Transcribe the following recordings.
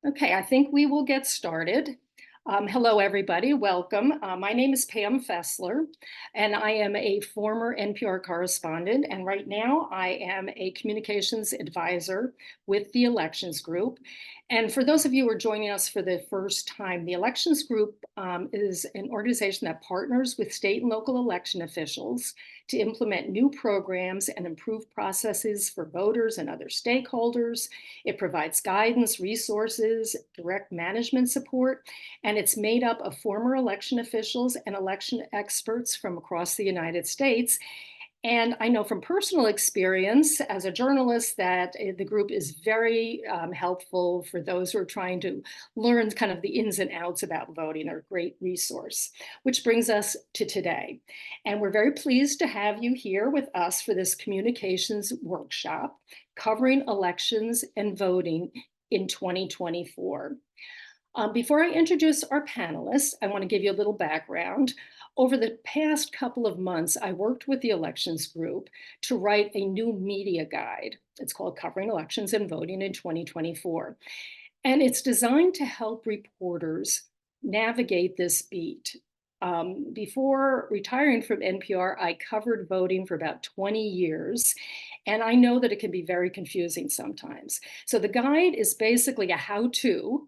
Okay, I think we will get started. Hello, everybody. Welcome. My name is Pam Fessler, and I am a former NPR correspondent. And right now, I am a communications advisor with the Elections Group. And for those of you who are joining us for the first time, the Elections Group is an organization that partners with state and local election officials to implement new programs and improve processes for voters and other stakeholders. It provides guidance, resources, direct management support, and it's made up of former election officials and election experts from across the United States. And I know from personal experience as a journalist that the group is very helpful for those who are trying to learn kind of the ins and outs about voting. They're a great resource, which brings us to today. And we're very pleased to have you here with us for this communications workshop covering elections and voting in 2024. Before I introduce our panelists, I want to give you a little background. Over the past couple of months, I worked with the Elections Group to write a new media guide. It's called Covering Elections and Voting in 2024. And it's designed to help reporters navigate this beat. Before retiring from NPR, I covered voting for about 20 years, and I know that it can be very confusing sometimes. So the guide is basically a how-to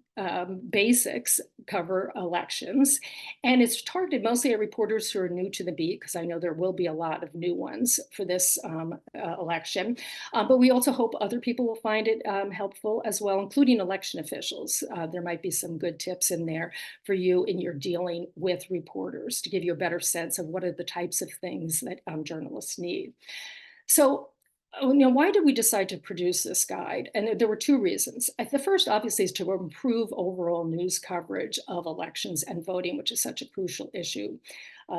basics cover elections, and it's targeted mostly at reporters who are new to the beat, because I know there will be a lot of new ones for this election. But we also hope other people will find it helpful as well, including election officials. There might be some good tips in there for you in your dealing with reporters to give you a better sense of what are the types of things that journalists need. So, why did we decide to produce this guide? And there were two reasons. The first, obviously, is to improve overall news coverage of elections and voting, which is such a crucial issue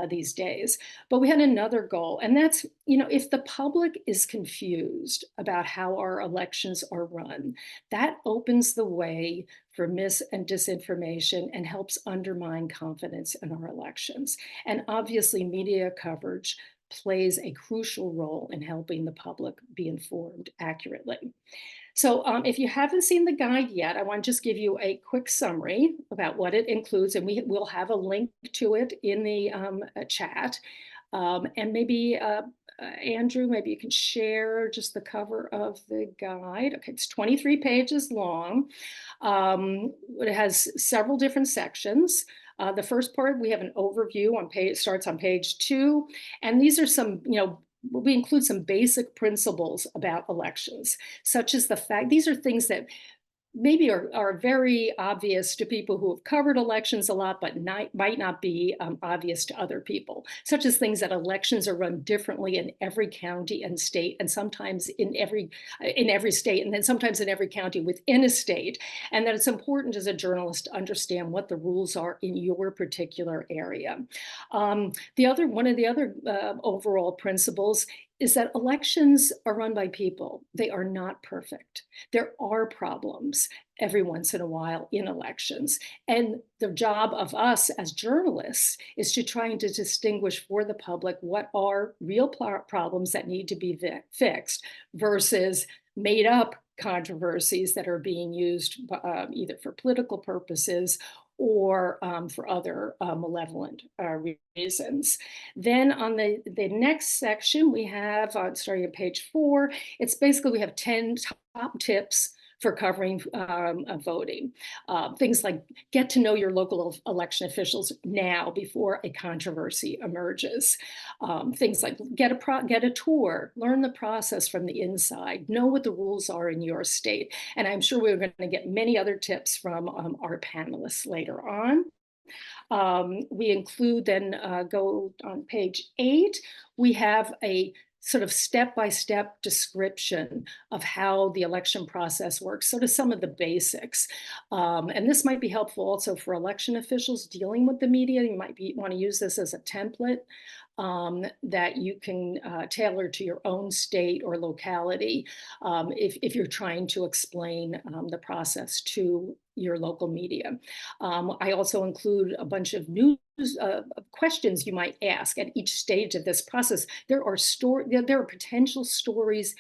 these days. But we had another goal, and that's, if the public is confused about how our elections are run, that opens the way for mis and disinformation and helps undermine confidence in our elections. And obviously, media coverage plays a crucial role in helping the public be informed accurately. So if you haven't seen the guide yet, I want to just give you a quick summary about what it includes, and we will have a link to it in the chat. And maybe, Andrew, maybe you can share just the cover of the guide. Okay, it's 23 pages long. It has several different sections. The first part, we have an overview on page, starts on page 2. And these are some, we include some basic principles about elections, such as the fact, these are things that maybe are very obvious to people who have covered elections a lot, but might not be obvious to other people, such as things that elections are run differently in every county and state, and sometimes in every state, and then sometimes in every county within a state, and that it's important as a journalist to understand what the rules are in your particular area. One of the other overall principles is that elections are run by people. They are not perfect. There are problems every once in a while in elections. And the job of us as journalists is to try to distinguish for the public what are real problems that need to be fixed versus made up controversies that are being used either for political purposes or for other malevolent reasons. Then on the next section, we have, starting at page 4, it's basically, we have 10 top tips for covering voting. Things like get to know your local election officials now before a controversy emerges. Things like get a tour, learn the process from the inside, know what the rules are in your state. And I'm sure we're going to get many other tips from our panelists later on. We include then, go on page 8, we have a sort of step-by-step description of how the election process works, sort of some of the basics. And this might be helpful also for election officials dealing with the media. You might want to use this as a template that you can tailor to your own state or locality if you're trying to explain the process to your local media. I also include a bunch of news questions you might ask at each stage of this process. There are potential stories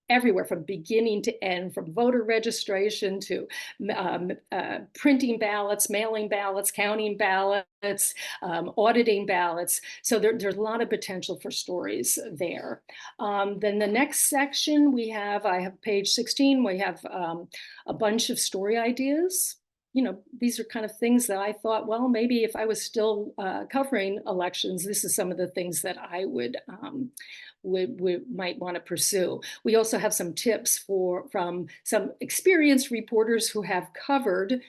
everywhere from beginning to end, from voter registration to printing ballots, mailing ballots, counting ballots, auditing ballots. So there's a lot of potential for stories there. Then the next section I have page 16, we have a bunch of story ideas. These are kind of things that I thought, well, maybe if I was still covering elections, this is some of the things that I might want to pursue. We also have some tips from some experienced reporters who have covered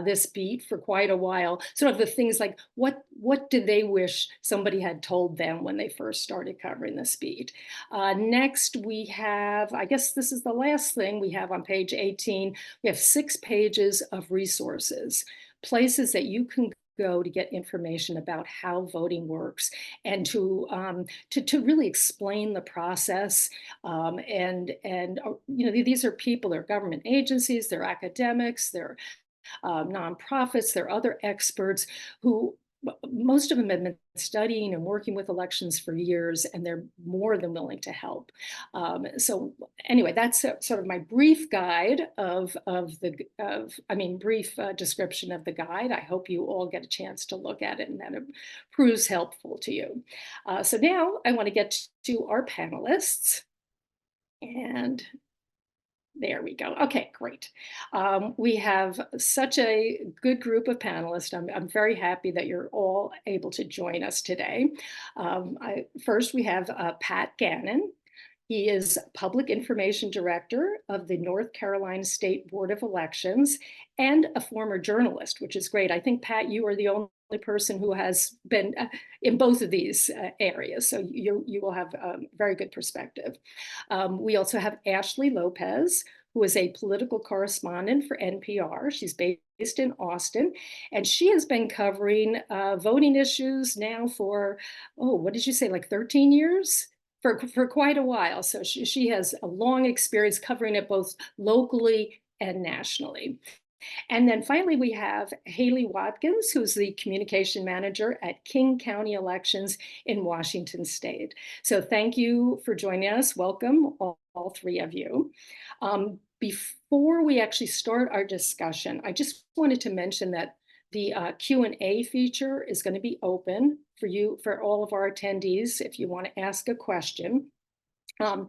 this beat for quite a while. Sort of the things like what did they wish somebody had told them when they first started covering this beat. Next, we have, I guess this is the last thing we have on page 18. We have 6 pages of resources, places that you can go to get information about how voting works and to really explain the process. These are people, they're government agencies, they're academics, they're nonprofits, there are other experts who, most of them have been studying and working with elections for years, and they're more than willing to help. So anyway, that's sort of my brief guide brief description of the guide. I hope you all get a chance to look at it and that it proves helpful to you. So now I want to get to our panelists. And there we go. Okay, great. We have such a good group of panelists. I'm very happy that you're all able to join us today. First, we have Pat Gannon. He is Public Information Director of the North Carolina State Board of Elections and a former journalist, which is great. I think, Pat, you are the only person who has been in both of these areas, so you will have very good perspective. We also have Ashley Lopez, who is a political correspondent for NPR. She's based in Austin, and she has been covering voting issues now for, what did you say, like 13 years? For quite a while. So she has a long experience covering it both locally and nationally. And then finally, we have Haley Watkins, who's the communication manager at King County Elections in Washington State. So thank you for joining us. Welcome, all 3 of you. Before we actually start our discussion, I just wanted to mention that the Q&A feature is going to be open for all of our attendees if you want to ask a question. And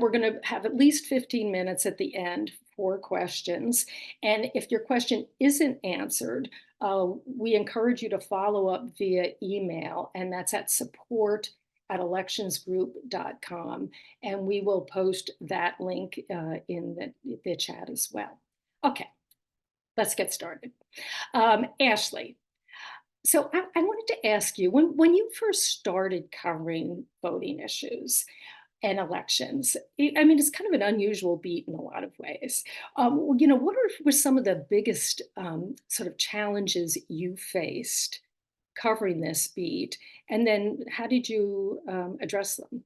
we're going to have at least 15 minutes at the end for questions. And if your question isn't answered, we encourage you to follow up via email, and that's at support@electionsgroup.com. And we will post that link in the chat as well. Okay, let's get started. Ashley, so I wanted to ask you, when you first started covering voting issues and elections, it's kind of an unusual beat in a lot of ways. What were some of the biggest sort of challenges you faced covering this beat? And then how did you address them?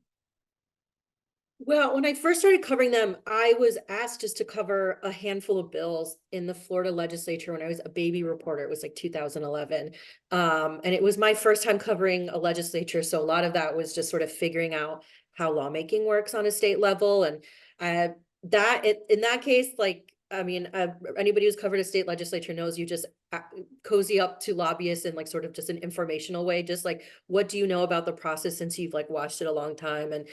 Well, when I first started covering them, I was asked just to cover a handful of bills in the Florida legislature when I was a baby reporter. It was like 2011. And it was my first time covering a legislature. So a lot of that was just sort of figuring out how lawmaking works on a state level. And in that case, anybody who's covered a state legislature knows you just cozy up to lobbyists in like sort of just an informational way. Just like, what do you know about the process since you've like watched it a long time? And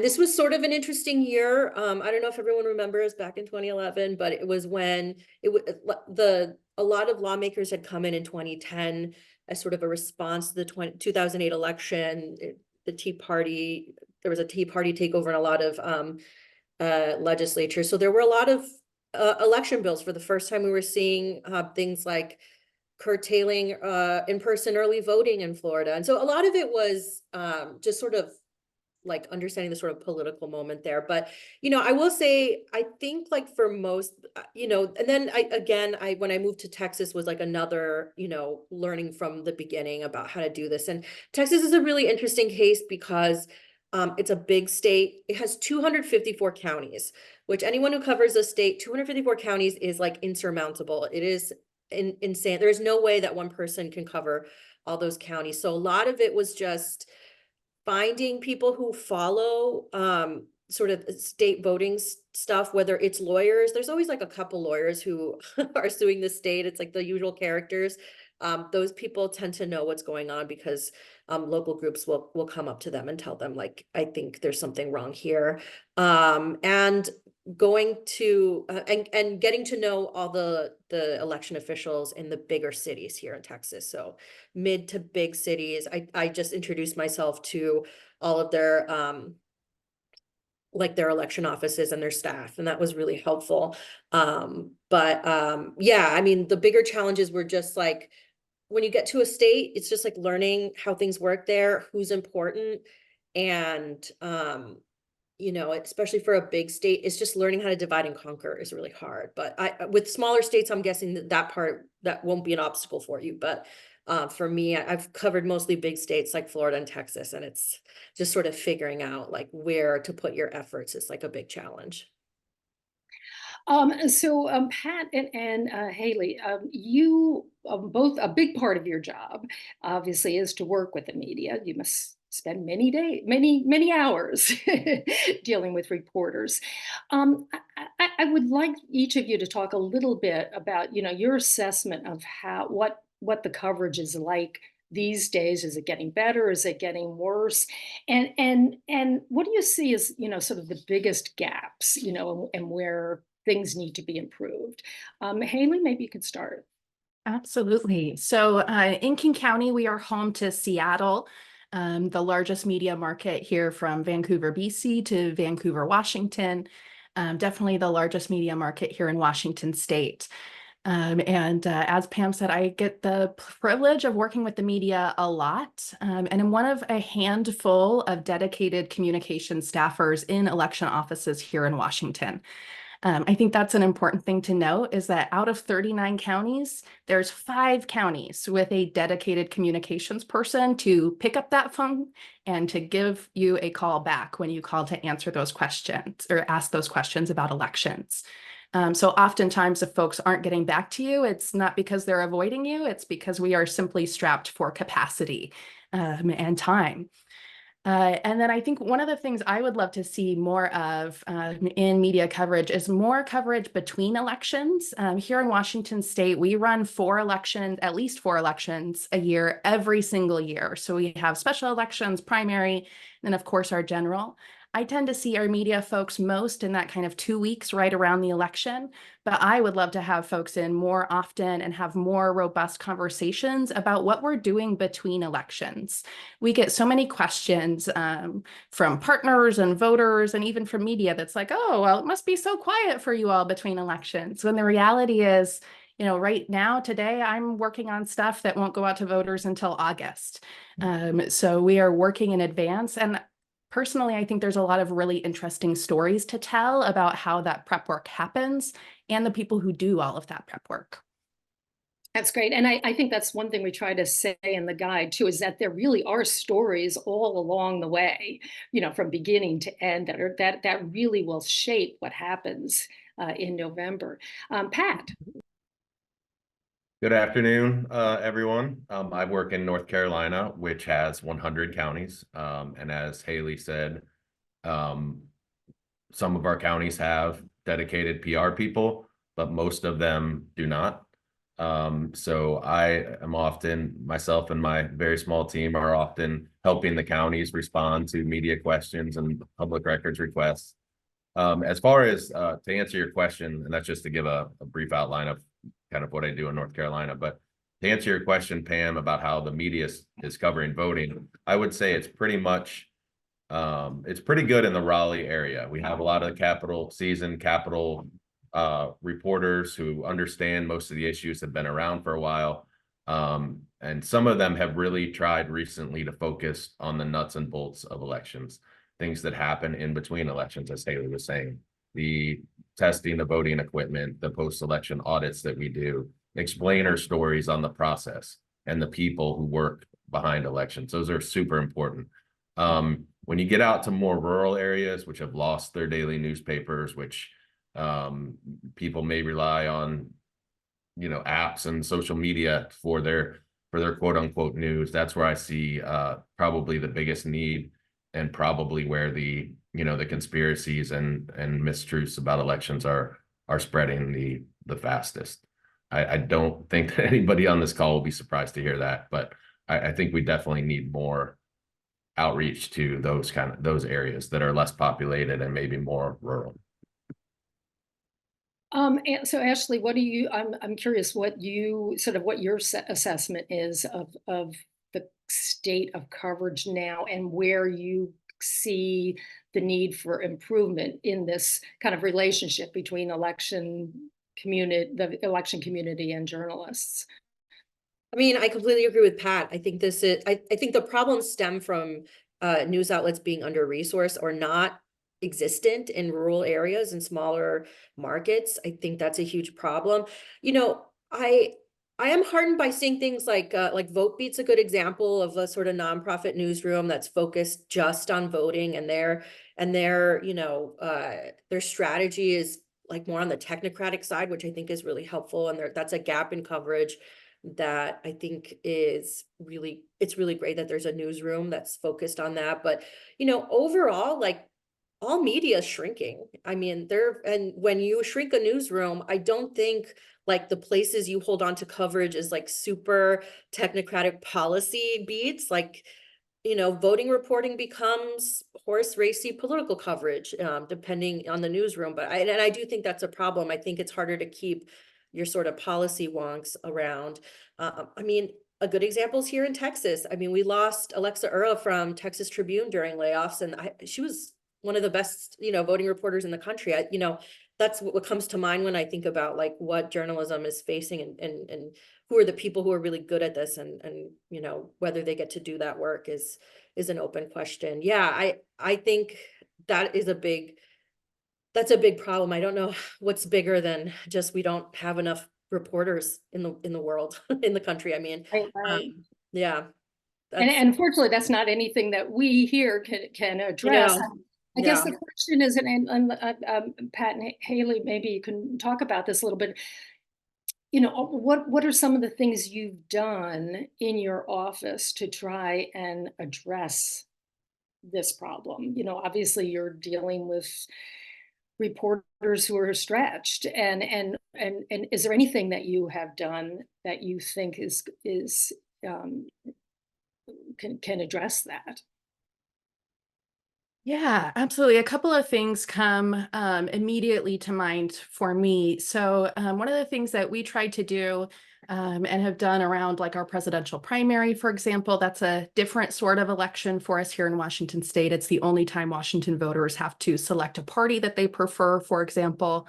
this was sort of an interesting year. I don't know if everyone remembers back in 2011, but it was when a lot of lawmakers had come in 2010 as sort of a response to the 2008 election. The Tea Party, there was a Tea Party takeover in a lot of legislatures. So there were a lot of election bills. For the first time, we were seeing things like curtailing in-person early voting in Florida. And so a lot of it was just sort of like understanding the sort of political moment there. But, I will say, I think like for most, and then when I moved to Texas was like another, learning from the beginning about how to do this. And Texas is a really interesting case because it's a big state. It has 254 counties, which anyone who covers a state, 254 counties is like insurmountable. It is insane. There's no way that one person can cover all those counties. So a lot of it was just finding people who follow sort of state voting stuff, whether it's lawyers, there's always like a couple lawyers who are suing the state. It's like the usual characters. Those people tend to know what's going on because local groups will come up to them and tell them, like, I think there's something wrong here. And going to and getting to know all the election officials in the bigger cities here in Texas. So mid to big cities. I just introduced myself to all of their like their election offices and their staff, and that was really helpful. Yeah, I mean, the bigger challenges were just like when you get to a state, it's just like learning how things work there, who's important, and you know, especially for a big state, it's just learning how to divide and conquer is really hard. But with smaller states, I'm guessing that part that won't be an obstacle for you. But for me, I've covered mostly big states like Florida and Texas, and it's just sort of figuring out like where to put your efforts is like a big challenge. Pat and Haley, you both, a big part of your job, obviously, is to work with the media. You must spend many hours dealing with reporters. I would like each of you to talk a little bit about, your assessment of what the coverage is like these days. Is it getting better? Is it getting worse? And what do you see as, sort of the biggest gaps, and where things need to be improved? Haley, maybe you could start. Absolutely. So in King County, we are home to Seattle, the largest media market here from Vancouver, BC to Vancouver, Washington. Definitely the largest media market here in Washington State. As Pam said, I get the privilege of working with the media a lot. And I'm one of a handful of dedicated communication staffers in election offices here in Washington. I think that's an important thing to note, is that out of 39 counties, there's 5 counties with a dedicated communications person to pick up that phone and to give you a call back when you call to answer those questions or ask those questions about elections. So oftentimes if folks aren't getting back to you, it's not because they're avoiding you, it's because we are simply strapped for capacity and time. And then I think one of the things I would love to see more of in media coverage is more coverage between elections. Here in Washington State, we run 4 elections, at least 4 elections a year, every single year. So we have special elections, primary, and of course our general. I tend to see our media folks most in that kind of 2 weeks right around the election, but I would love to have folks in more often and have more robust conversations about what we're doing between elections. We get so many questions from partners and voters and even from media that's like, oh, well, it must be so quiet for you all between elections. When the reality is, right now, today, I'm working on stuff that won't go out to voters until August. So we are working in advance. And personally, I think there's a lot of really interesting stories to tell about how that prep work happens and the people who do all of that prep work. That's great. And I think that's one thing we try to say in the guide too, is that there really are stories all along the way, from beginning to end that really will shape what happens in November. Pat. Good afternoon, everyone. I work in North Carolina, which has 100 counties. And as Haley said, some of our counties have dedicated PR people, but most of them do not. So I am often, myself and my very small team are often helping the counties respond to media questions and public records requests. As far as to answer your question, and that's just to give a brief outline of kind of what I do in North Carolina, but to answer your question, Pam, about how the media is covering voting, I would say it's pretty much, it's pretty good in the Raleigh area. We have a lot of seasoned Capitol reporters who understand most of the issues, have been around for a while. And some of them have really tried recently to focus on the nuts and bolts of elections, things that happen in between elections, as Haley was saying, the testing, the voting equipment, the post-election audits that we do, explainer stories on the process and the people who work behind elections. Those are super important. When you get out to more rural areas, which have lost their daily newspapers, which people may rely on, apps and social media for their quote unquote news, that's where I see probably the biggest need and probably where the the conspiracies and mistruths about elections are spreading the fastest. I don't think that anybody on this call will be surprised to hear that, but I think we definitely need more outreach to those areas that are less populated and maybe more rural. And so Ashley, what do you, I'm curious what your assessment is of the state of coverage now and where you see the need for improvement in this kind of relationship between the election community and journalists. I mean, I completely agree with Pat. I think I think the problems stem from news outlets being under-resourced or not existent in rural areas and smaller markets. I think that's a huge problem. You know, I am heartened by seeing things like VoteBeat's a good example of a sort of nonprofit newsroom that's focused just on voting, and their their strategy is like more on the technocratic side, which I think is really helpful. And that's a gap in coverage that I think it's really great that there's a newsroom that's focused on that. But, overall, like, all media is shrinking. I mean, and when you shrink a newsroom, I don't think like the places you hold on to coverage is like super technocratic policy beats. Like, voting reporting becomes horse racy political coverage, depending on the newsroom. But I do think that's a problem. I think it's harder to keep your sort of policy wonks around. I mean, a good example is here in Texas. I mean, we lost Alexa Ura from Texas Tribune during layoffs, and she was one of the best, voting reporters in the country. That's what comes to mind when I think about like what journalism is facing, and who are the people who are really good at this, and whether they get to do that work is an open question. Yeah, I think that is that's a big problem. I don't know what's bigger than just we don't have enough reporters in the world, in the country. I mean, Right. yeah. And unfortunately, that's not anything that we here can address. I guess the question is, and Pat and Haley, maybe you can talk about this a little bit. What are some of the things you've done in your office to try and address this problem? Obviously you're dealing with reporters who are stretched, and is there anything that you have done that you think can address that? Yeah, absolutely. A couple of things come immediately to mind for me. So one of the things that we tried to do and have done around like our presidential primary, for example, that's a different sort of election for us here in Washington State. It's the only time Washington voters have to select a party that they prefer, for example.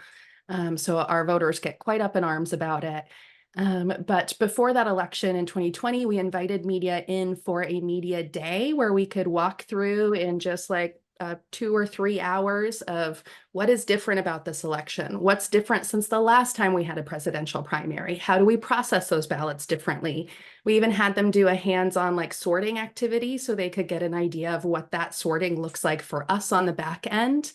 So our voters get quite up in arms about it. But before that election in 2020, we invited media in for a media day where we could walk through in just like 2 or 3 hours of what is different about this election, what's different since the last time we had a presidential primary, how do we process those ballots differently. We even had them do a hands-on like sorting activity so they could get an idea of what that sorting looks like for us on the back end.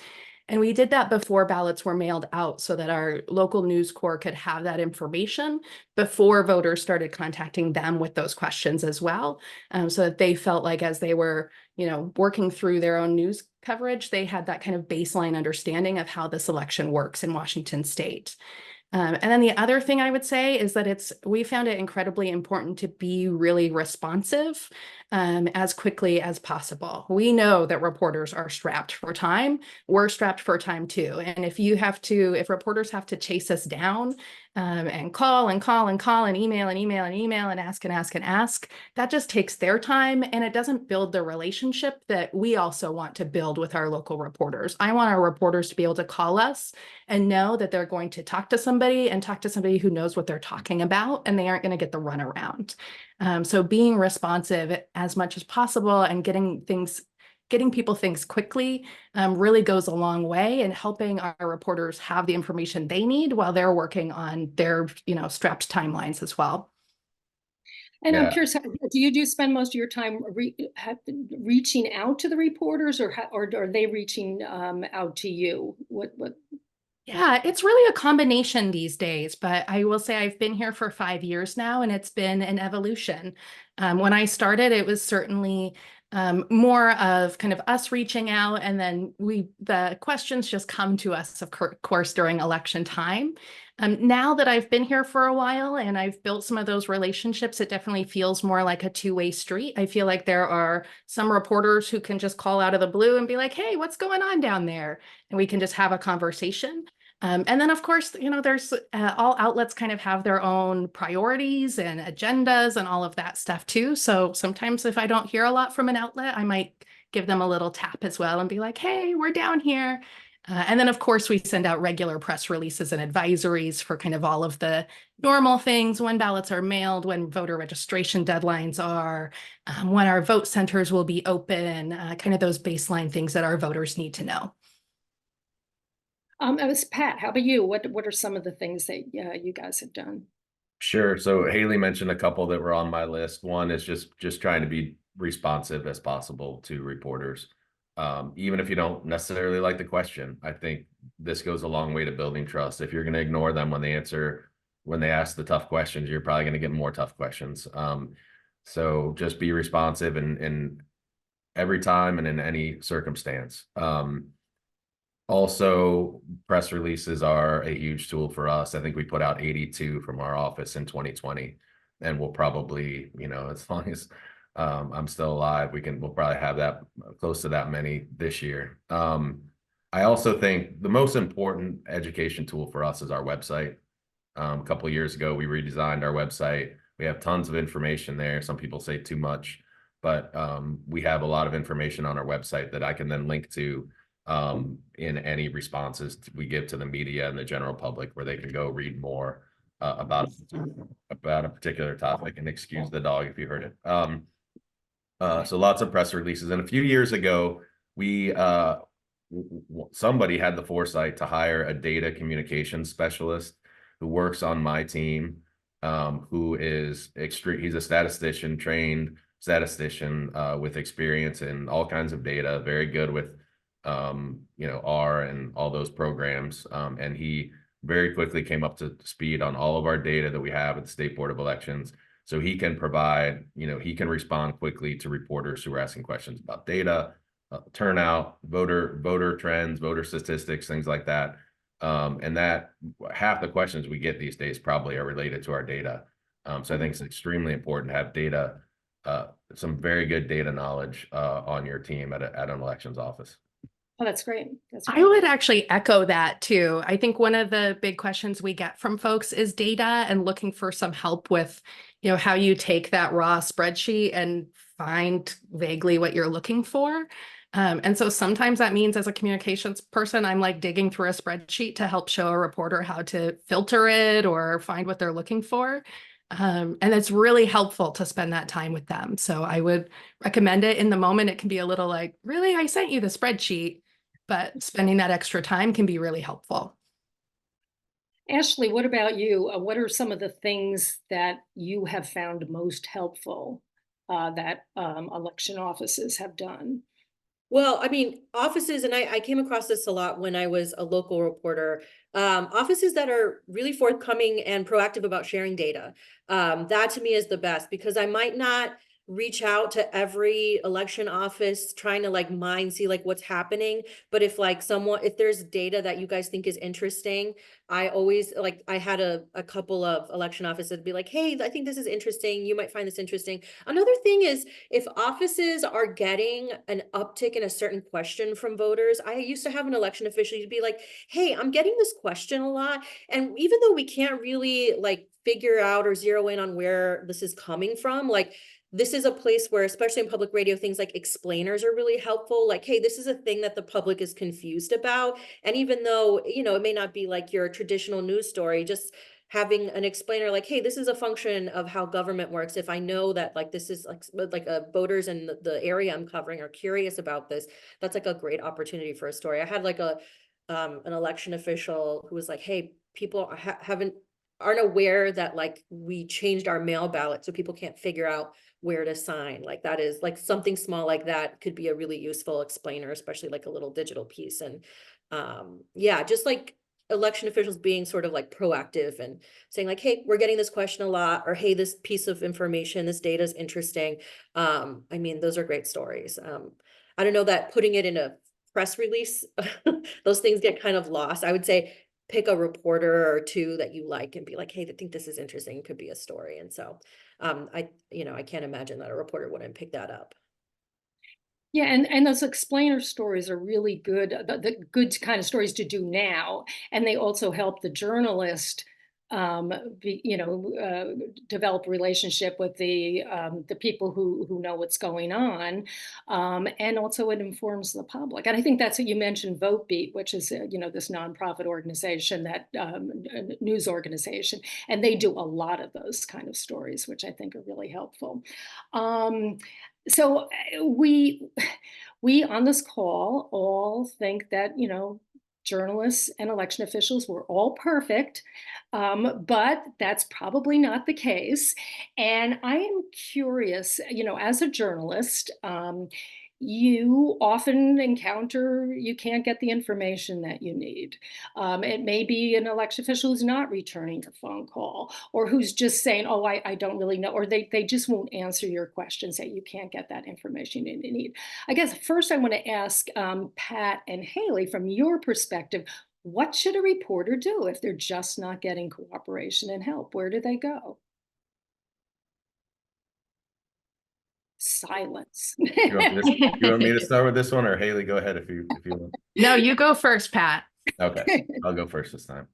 And we did that before ballots were mailed out so that our local News Corps could have that information before voters started contacting them with those questions as well. So that they felt like as they were, working through their own news coverage, they had that kind of baseline understanding of how this election works in Washington State. And then the other thing I would say is that we found it incredibly important to be really responsive as quickly as possible. We know that reporters are strapped for time. We're strapped for time too. And if reporters have to chase us down and call and call and call and email and email and email and ask and ask and ask, that just takes their time, and it doesn't build the relationship that we also want to build with our local reporters. I want our reporters to be able to call us and know that they're going to talk to somebody who knows what they're talking about, and they aren't going to get the runaround. So being responsive as much as possible and getting people things quickly really goes a long way in helping our reporters have the information they need while they're working on their, strapped timelines as well. And I'm curious, do you spend most of your time reaching out to the reporters, or are they reaching out to you? What? Yeah, it's really a combination these days, but I will say I've been here for 5 years now, and it's been an evolution. When I started, it was certainly more of kind of us reaching out, and then the questions just come to us, of course, during election time. Now that I've been here for a while and I've built some of those relationships, it definitely feels more like a two-way street. I feel like there are some reporters who can just call out of the blue and be like, hey, what's going on down there? And we can just have a conversation. And then, of course, there's all outlets kind of have their own priorities and agendas and all of that stuff too. So sometimes if I don't hear a lot from an outlet, I might give them a little tap as well and be like, hey, we're down here. And then, of course, we send out regular press releases and advisories for kind of all of the normal things, when ballots are mailed, when voter registration deadlines are, when our vote centers will be open, kind of those baseline things that our voters need to know. It was Pat. How about you? What are some of the things that you guys have done? Sure. So Haley mentioned a couple that were on my list. One is just trying to be responsive as possible to reporters. Even if you don't necessarily like the question, I think this goes a long way to building trust. If you're going to ignore them when they ask the tough questions, you're probably going to get more tough questions. So just be responsive in every time and in any circumstance. Also, press releases are a huge tool for us. I think we put out 82 from our office in 2020, and we'll probably, as long as I'm still alive, we'll probably have that close to that many this year. I also think the most important education tool for us is our website. A couple of years ago, we redesigned our website. We have tons of information there. Some people say too much, but we have a lot of information on our website that I can then link to in any responses we give to the media and the general public, where they can go read more about a particular topic. And excuse the dog if you heard it. So lots of press releases. And a few years ago, somebody had the foresight to hire a data communications specialist who works on my team, who is he's a statistician, trained statistician with experience in all kinds of data, very good with R and all those programs. And he very quickly came up to speed on all of our data that we have at the State Board of Elections. So he can provide, he can respond quickly to reporters who are asking questions about data, turnout, voter trends, voter statistics, things like that. And that half the questions we get these days probably are related to our data. So I think it's extremely important to have data, some very good data knowledge on your team at an elections office. Oh, that's great. I would actually echo that too. I think one of the big questions we get from folks is data and looking for some help with, how you take that raw spreadsheet and find vaguely what you're looking for. And so sometimes that means, as a communications person, I'm like digging through a spreadsheet to help show a reporter how to filter it or find what they're looking for. And it's really helpful to spend that time with them. So I would recommend it. In the moment, it can be a little like, really, I sent you the spreadsheet, but spending that extra time can be really helpful. Ashley, what about you? What are some of the things that you have found most helpful that election offices have done? Well, I mean, offices, and I came across this a lot when I was a local reporter, offices that are really forthcoming and proactive about sharing data. That to me is the best, because I might not reach out to every election office trying to see what's happening. But if there's data that you guys think is interesting, I always I had a couple of election offices be like, hey, I think this is interesting. You might find this interesting. Another thing is, if offices are getting an uptick in a certain question from voters, I used to have an election official to be like, hey, I'm getting this question a lot. And even though we can't really figure out or zero in on where this is coming from, this is a place where, especially in public radio, things like explainers are really helpful. Hey, this is a thing that the public is confused about. And even though, it may not be your traditional news story, just having an explainer hey, this is a function of how government works. If I know that this is voters in the area I'm covering are curious about this, that's a great opportunity for a story. I had an election official who was like, hey, people aren't aware that we changed our mail ballot so people can't figure out where to sign. That is something small like that could be a really useful explainer, especially a little digital piece. And yeah, just election officials being sort of like proactive and saying like, hey, we're getting this question a lot, or hey, this piece of information, this data is interesting. I mean, those are great stories. I don't know that putting it in a press release, those things get kind of lost. I would say pick a reporter or two that you like and be like, hey, I think this is interesting, it could be a story. And so I can't imagine that a reporter wouldn't pick that up. Yeah, and those explainer stories are really good, the good kind of stories to do now, and they also help the journalist, develop a relationship with the people who know what's going on, and also it informs the public. And I think that's what you mentioned, VoteBeat, which is this nonprofit organization, that news organization, and they do a lot of those kind of stories, which I think are really helpful. So we on this call all think that journalists and election officials were all perfect, but that's probably not the case. And I am curious, as a journalist, you often encounter you can't get the information that you need. It may be an election official who's not returning your phone call, or who's just saying, oh, I don't really know, or they just won't answer your questions, that you can't get that information you need. I guess first I want to ask Pat and Haley, from your perspective, what should a reporter do if they're just not getting cooperation and help? Where do they go? Silence. You want me to start with this one, or Haley, go ahead if you want. No, you go first, Pat. Okay, I'll go first this time.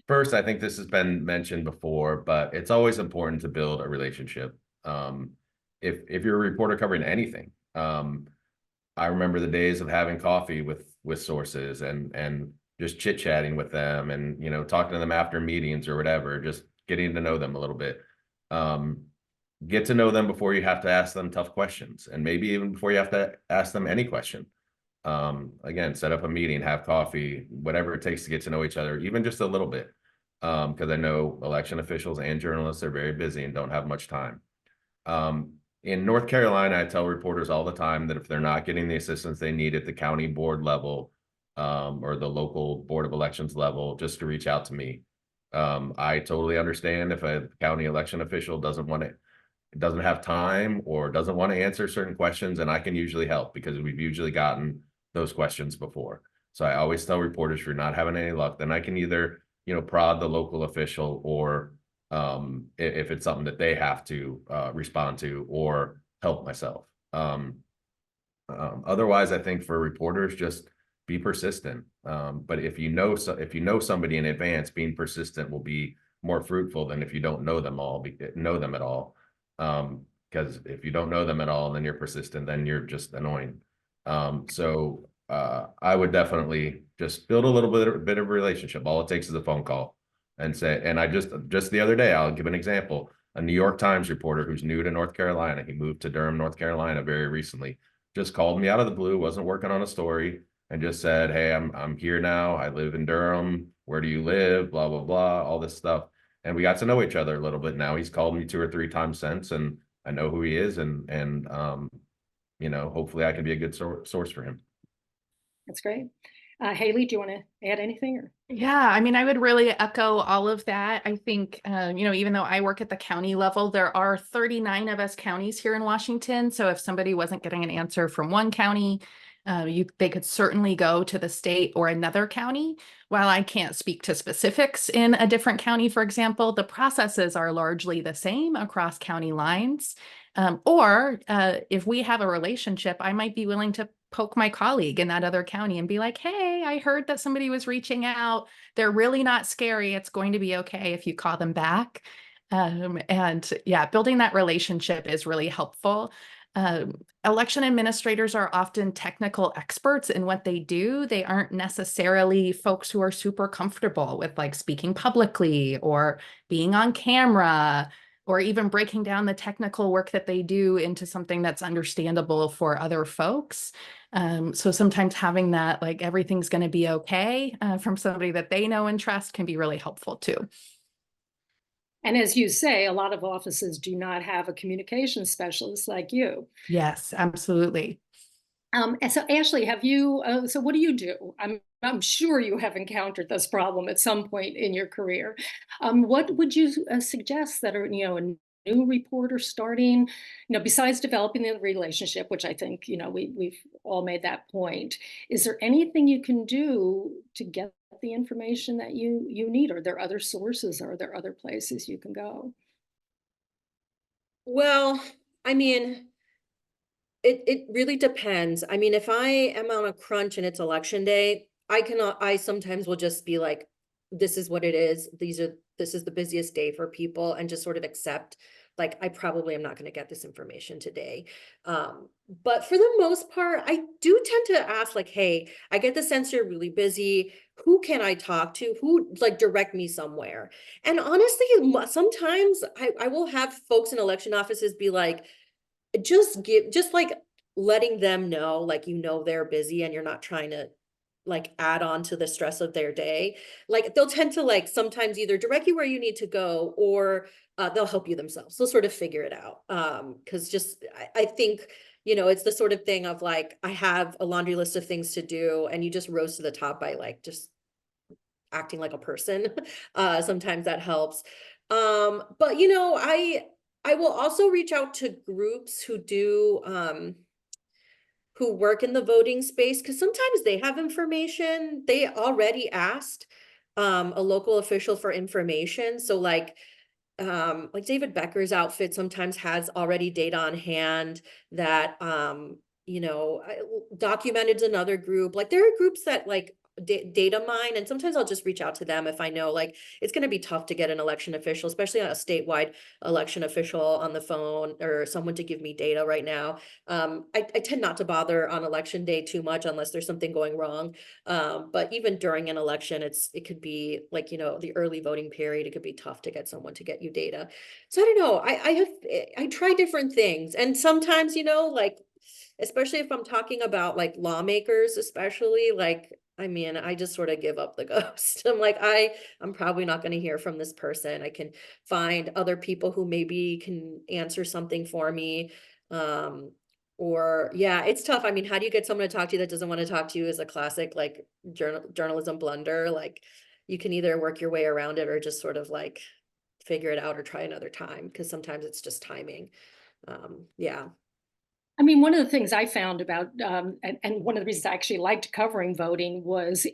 First, I think this has been mentioned before, but it's always important to build a relationship. If you're a reporter covering anything, I remember the days of having coffee with sources and just chit-chatting with them, and talking to them after meetings or whatever, just getting to know them a little bit. Get to know them before you have to ask them tough questions, and maybe even before you have to ask them any question. Again, set up a meeting, have coffee, whatever it takes to get to know each other, even just a little bit. Because I know election officials and journalists are very busy and don't have much time. In North Carolina, I tell reporters all the time that if they're not getting the assistance they need at the county board level, or the local board of elections level, just to reach out to me. I totally understand if a county election official doesn't have time or doesn't want to answer certain questions, and I can usually help because we've usually gotten those questions before. So I always tell reporters, if you're not having any luck, then I can either, prod the local official, or if it's something that they have to respond to, or help myself. Otherwise, I think for reporters, just be persistent. But if you know somebody in advance, being persistent will be more fruitful than if you don't know them at all. Because if you don't know them at all, and then you're persistent, then you're just annoying. So I would definitely just build a little bit of a relationship. All it takes is a phone call, and I just the other day, I'll give an example. A New York Times reporter who's new to North Carolina, he moved to Durham, North Carolina very recently, just called me out of the blue, wasn't working on a story, and just said, hey, I'm here now. I live in Durham. Where do you live? Blah, blah, blah, all this stuff. And we got to know each other a little bit. Now he's called me 2 or 3 times since, and I know who he is, and hopefully I can be a good source for him. That's great. Haley, do you want to add anything? Or? Yeah, I mean, I would really echo all of that. I think, even though I work at the county level, there are 39 of us counties here in Washington. So if somebody wasn't getting an answer from one county, they could certainly go to the state or another county. While I can't speak to specifics in a different county, for example, the processes are largely the same across county lines. Or if we have a relationship, I might be willing to poke my colleague in that other county and be like, hey, I heard that somebody was reaching out. They're really not scary. It's going to be okay if you call them back. And yeah, building that relationship is really helpful. Election administrators are often technical experts in what they do. They aren't necessarily folks who are super comfortable with like speaking publicly or being on camera, or even breaking down the technical work that they do into something that's understandable for other folks. So sometimes having that, like, everything's going to be okay from somebody that they know and trust can be really helpful too. And as you say, a lot of offices do not have a communication specialist like you. Yes, absolutely. And so Ashley, have you, so what do you do? I'm sure you have encountered this problem at some point in your career. What would you suggest that are, a new reporter starting, besides developing the relationship, which I think, we've all made that point. Is there anything you can do to get the information that you need? Are there other sources? Or are there other places you can go? Well, I mean, it really depends. I mean, if I am on a crunch and it's election day, I sometimes will just be like, this is what it is. This is the busiest day for people, and just sort of accept, like, I probably am not going to get this information today. But for the most part, I do tend to ask, like, hey, I get the sense you're really busy. Who can I talk to? Who, like, direct me somewhere? And honestly, sometimes I will have folks in election offices be like, just like letting them know, like, they're busy and you're not trying to, like, add on to the stress of their day. Like, they'll tend to, like, sometimes either direct you where you need to go, or they'll help you themselves. They'll sort of figure it out. Because just I think, it's the sort of thing of, like, I have a laundry list of things to do, and you just rose to the top by, like, just acting like a person. Sometimes that helps. But I will also reach out to groups who work in the voting space, because sometimes they have information. They already asked a local official for information. So, like David Becker's outfit sometimes has already data on hand that documented another group. Like, there are groups that, like, data mine, and sometimes I'll just reach out to them if I know, like, it's going to be tough to get an election official, especially a statewide election official, on the phone, or someone to give me data right now. I tend not to bother on election day too much unless there's something going wrong. But even during an election, it could be like, the early voting period, it could be tough to get someone to get you data. So I don't know. I try different things, and sometimes, like, especially if I'm talking about, like, lawmakers, especially, like, I mean, I just sort of give up the ghost. I'm like, I'm probably not going to hear from this person. I can find other people who maybe can answer something for me. Or yeah, it's tough. I mean, how do you get someone to talk to you that doesn't want to talk to you? Is a classic, like, journalism blunder. Like, you can either work your way around it, or just sort of, like, figure it out, or try another time, because sometimes it's just timing. Yeah. I mean, one of the things I found about, and one of the reasons I actually liked covering voting was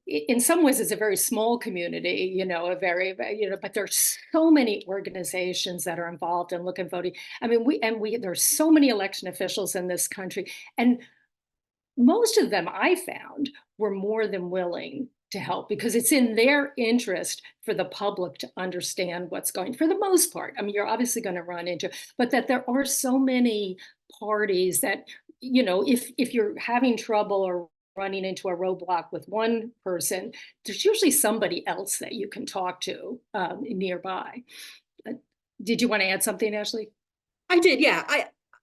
in some ways it's a very small community, but there's so many organizations that are involved in look at voting. I mean, there's so many election officials in this country, and most of them I found were more than willing to help, because it's in their interest for the public to understand what's going, for the most part. I mean, you're obviously going to run into, but that there are so many parties that, if you're having trouble or running into a roadblock with one person, there's usually somebody else that you can talk to nearby. Uh, did you want to add something, Ashley? I did, yeah.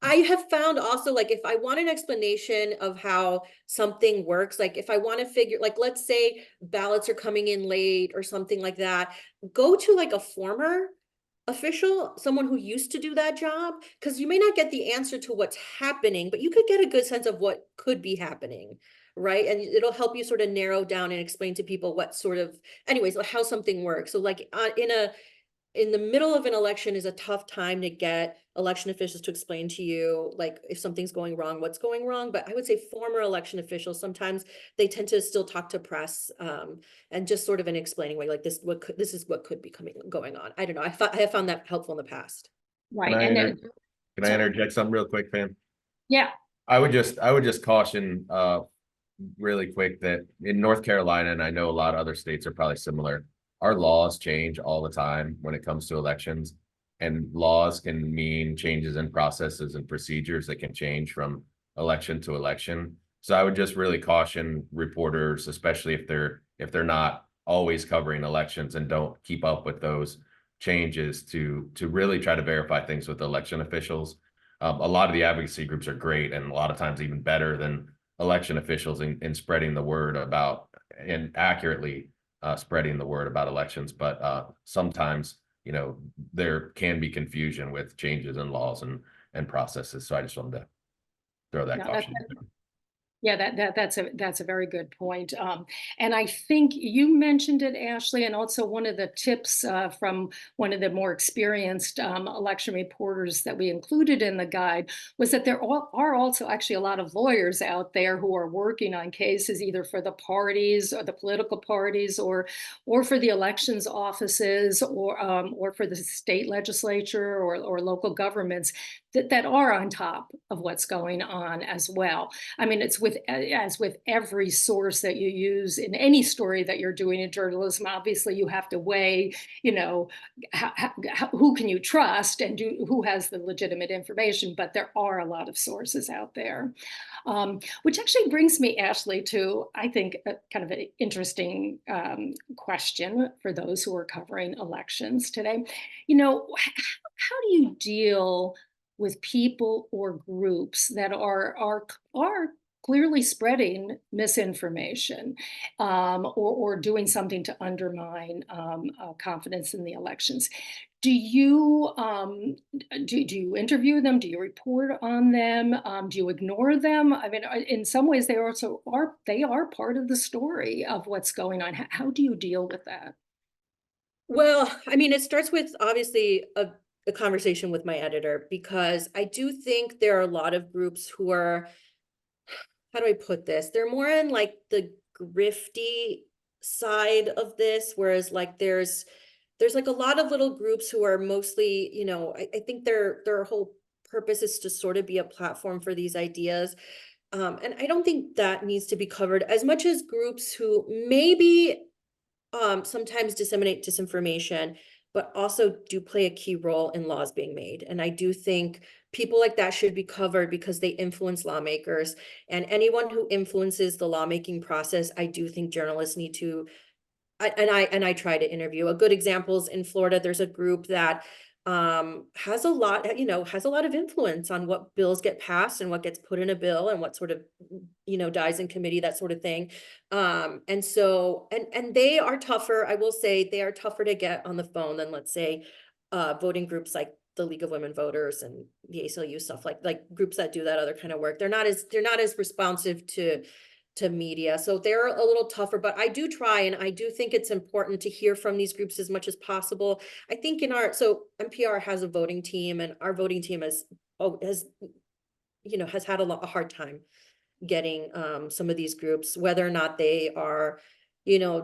I have found also, like, if I want an explanation of how something works, like, if I want to figure, like, let's say ballots are coming in late or something like that, go to, like, a former official, someone who used to do that job, because you may not get the answer to what's happening, but you could get a good sense of what could be happening, right? And it'll help you sort of narrow down and explain to people what sort of, anyways, like, how something works. So, like, in the middle of an election is a tough time to get election officials to explain to you, like, if something's going wrong, what's going wrong. But I would say former election officials, sometimes they tend to still talk to press, and just sort of an explaining way, like, this is what could be going on. I don't know. I have found that helpful in the past. Can Right. I, And inter- then, can I sorry. interject something real quick, Pam? Yeah. I would just caution really quick that in North Carolina, and I know a lot of other states are probably similar, our laws change all the time when it comes to elections, and laws can mean changes in processes and procedures that can change from election to election. So I would just really caution reporters, especially if they're not always covering elections and don't keep up with those changes, to really try to verify things with election officials. A lot of the advocacy groups are great, and a lot of times even better than election officials in spreading the word about, and accurately spreading the word about elections. But sometimes, there can be confusion with changes in laws and processes. So I just wanted to throw that No, caution. yeah, that's a very good point. And I think you mentioned it, Ashley, and also one of the tips from one of the more experienced election reporters that we included in the guide was that are also actually a lot of lawyers out there who are working on cases either for the parties or the political parties or for the elections offices or for the state legislature or local governments that are on top of what's going on as well. I mean, it's as with every source that you use in any story that you're doing in journalism. Obviously, you have to weigh, who can you trust and who has the legitimate information. But there are a lot of sources out there, which actually brings me, Ashley, to I think a kind of an interesting question for those who are covering elections today. How do you deal with people or groups that are clearly spreading misinformation or doing something to undermine confidence in the elections? Do you do you interview them? Do you report on them? Do you ignore them? I mean, in some ways, they are part of the story of what's going on. How do you deal with that? Well, I mean, it starts with obviously a conversation with my editor, because I do think there are a lot of groups who are, how do I put this? They're more in like the grifty side of this, whereas like there's like a lot of little groups who are mostly, I think their whole purpose is to sort of be a platform for these ideas. And I don't think that needs to be covered as much as groups who maybe sometimes disseminate disinformation, but also do play a key role in laws being made. And I do think people like that should be covered because they influence lawmakers, and anyone who influences the lawmaking process, I do think journalists need to, I try to interview. A good example is in Florida, there's a group that has a lot of influence on what bills get passed and what gets put in a bill and what sort of dies in committee, that sort of thing. And so and they are tougher, I will say they are tougher to get on the phone than, let's say, voting groups like the League of Women Voters and the ACLU, stuff like groups that do that other kind of work. They're not as responsive to media. So they're a little tougher, but I do try, and I do think it's important to hear from these groups as much as possible. I think so NPR has a voting team, and our voting team has had a hard time getting some of these groups, whether or not they are,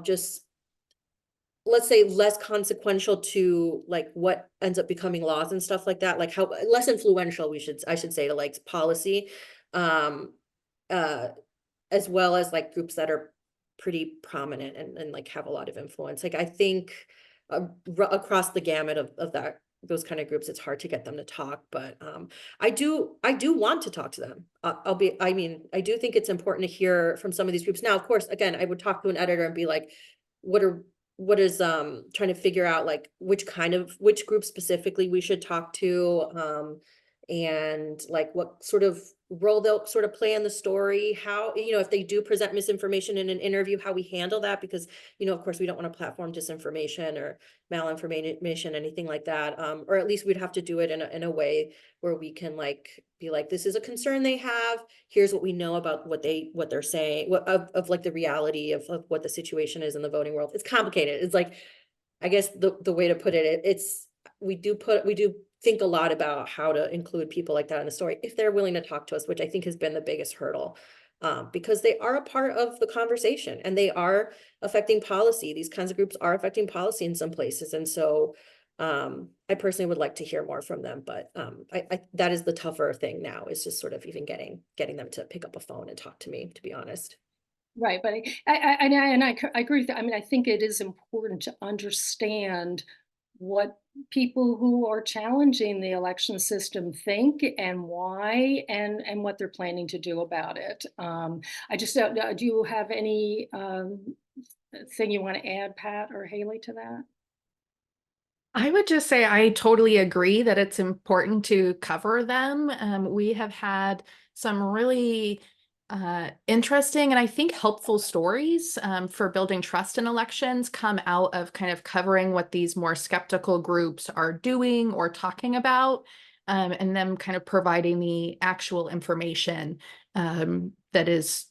just, let's say, less consequential to like what ends up becoming laws and stuff like that, like how less influential I should say to like policy. As well as like groups that are pretty prominent and like have a lot of influence. Like I think across the gamut of those kind of groups, it's hard to get them to talk, but I do want to talk to them. I do think it's important to hear from some of these groups. Now, of course, again, I would talk to an editor and be like, what is trying to figure out like which group specifically we should talk to, and like what sort of role they'll sort of play in the story, how, if they do present misinformation in an interview, how we handle that, because, of course, we don't want to platform disinformation or malinformation, anything like that. Or at least we'd have to do it in a way where we can like be like, this is a concern they have. Here's what we know about what they're saying, of like the reality of what the situation is in the voting world. It's complicated. It's like, I guess the way to put it, we do think a lot about how to include people like that in the story if they're willing to talk to us, which I think has been the biggest hurdle, because they are a part of the conversation and they are affecting policy. These kinds of groups are affecting policy in some places. And so I personally would like to hear more from them, but that is the tougher thing now, is just sort of even getting them to pick up a phone and talk to me, to be honest. Right, but I agree with that. I mean, I think it is important to understand what people who are challenging the election system think and why, and what they're planning to do about it. I just don't. Do you have any thing you want to add, Pat or Haley, to that? I would just say I totally agree that it's important to cover them. We have had some really interesting and I think helpful stories for building trust in elections come out of kind of covering what these more skeptical groups are doing or talking about. and them kind of providing the actual information that is,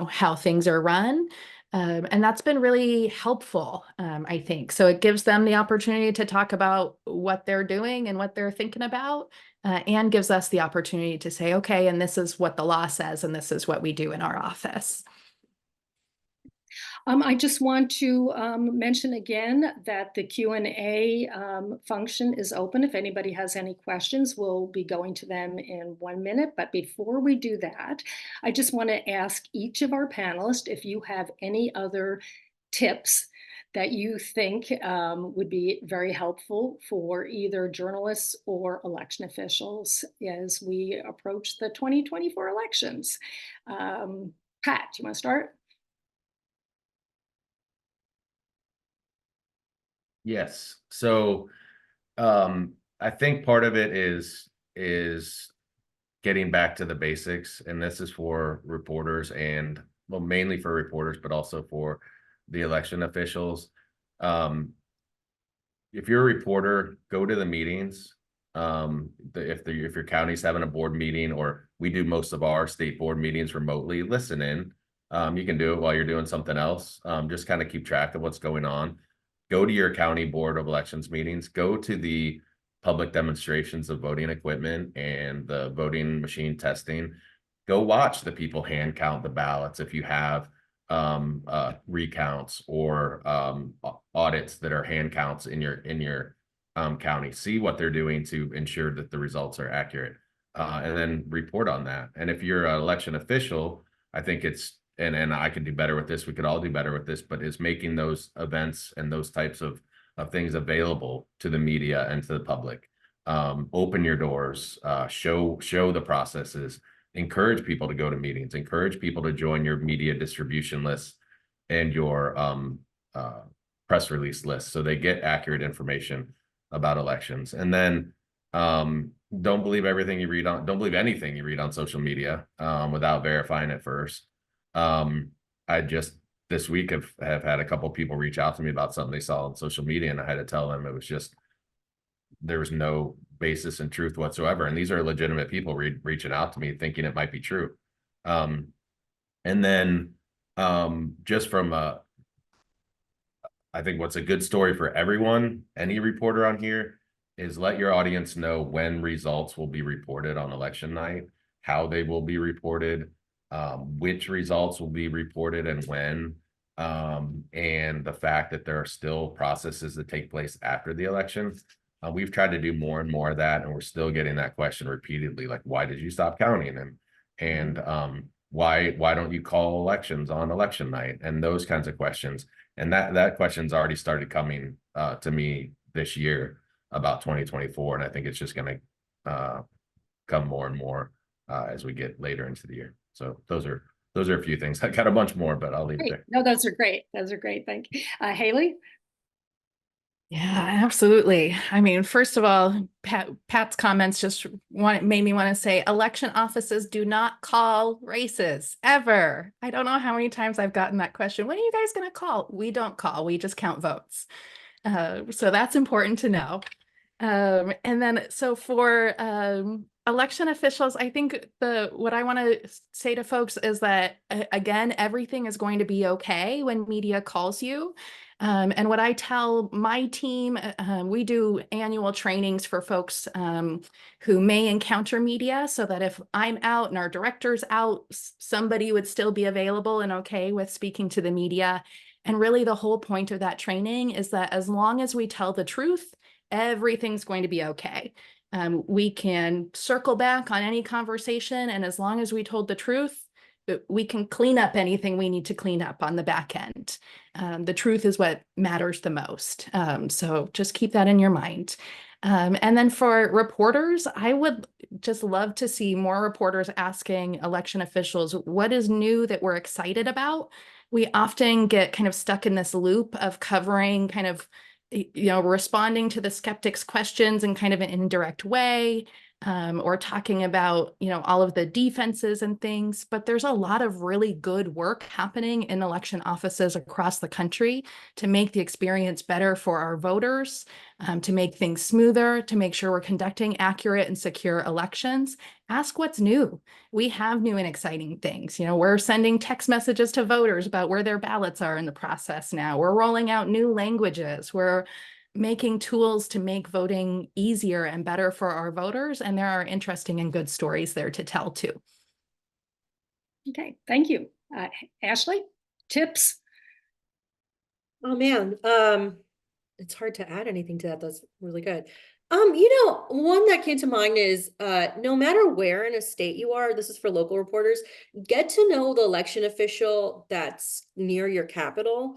how things are run. And that's been really helpful, I think. So it gives them the opportunity to talk about what they're doing and what they're thinking about, and gives us the opportunity to say, okay, and this is what the law says, and this is what we do in our office. I just want to mention again that the Q&A function is open. If anybody has any questions, we'll be going to them in 1 minute. But before we do that, I just want to ask each of our panelists if you have any other tips that you think would be very helpful for either journalists or election officials as we approach the 2024 elections. Pat, do you want to start? Yes. So I think part of it is getting back to the basics, and this is for reporters and, well, mainly for reporters, but also for the election officials. If you're a reporter, go to the meetings. If your county's having a board meeting, or we do most of our state board meetings remotely, listen in. You can do it while you're doing something else. Just kind of keep track of what's going on. Go to your county board of elections meetings. Go to the public demonstrations of voting equipment and the voting machine testing. Go watch the people hand count the ballots if you have recounts or audits that are hand counts in your county. See what they're doing to ensure that the results are accurate, and then report on that. And if you're an election official, I think it's, and I could do better with this, we could all do better with this, but is making those events and those types of things available to the media and to the public. Open your doors, show the processes, encourage people to go to meetings, encourage people to join your media distribution lists and your press release lists so they get accurate information about elections. And then don't believe anything you read on social media without verifying it first. I just this week have had a couple of people reach out to me about something they saw on social media, and I had to tell them it was just, there was no basis in truth whatsoever. And these are legitimate people reaching out to me thinking it might be true. And then just from I think what's a good story for everyone, any reporter on here, is let your audience know when results will be reported on election night, how they will be reported, which results will be reported and when, and the fact that there are still processes that take place after the election. We've tried to do more and more of that, and we're still getting that question repeatedly, like, why did you stop counting? And why don't you call elections on election night? And those kinds of questions. And that question's already started coming to me this year about 2024, and I think it's just going to come more and more as we get later into the year. So those are a few things. I got a bunch more, but I'll leave it there. No, those are great. Those are great. Thank you. Haley? Yeah, absolutely. I mean, first of all, Pat's comments just made me want to say election offices do not call races ever. I don't know how many times I've gotten that question. When are you guys going to call? We don't call. We just count votes. So that's important to know. And then so for election officials, I think what I want to say to folks is that, again, everything is going to be okay when media calls you. And what I tell my team, we do annual trainings for folks who may encounter media, so that if I'm out and our director's out, somebody would still be available and okay with speaking to the media. And really the whole point of that training is that as long as we tell the truth, everything's going to be okay. We can circle back on any conversation, and as long as we told the truth, we can clean up anything we need to clean up on the back end. The truth is what matters the most. So just keep that in your mind. And then for reporters, I would just love to see more reporters asking election officials, what is new that we're excited about? We often get kind of stuck in this loop of covering kind of, responding to the skeptics' questions in kind of an indirect way. or talking about, all of the defenses and things, but there's a lot of really good work happening in election offices across the country to make the experience better for our voters, to make things smoother, to make sure we're conducting accurate and secure elections. Ask what's new. We have new and exciting things. We're sending text messages to voters about where their ballots are in the process now. We're rolling out new languages. We're making tools to make voting easier and better for our voters. And there are interesting and good stories there to tell too. Okay, thank you. Ashley, tips? Oh man, it's hard to add anything to that. That's really good. One that came to mind is no matter where in a state you are, this is for local reporters, get to know the election official that's near your capital.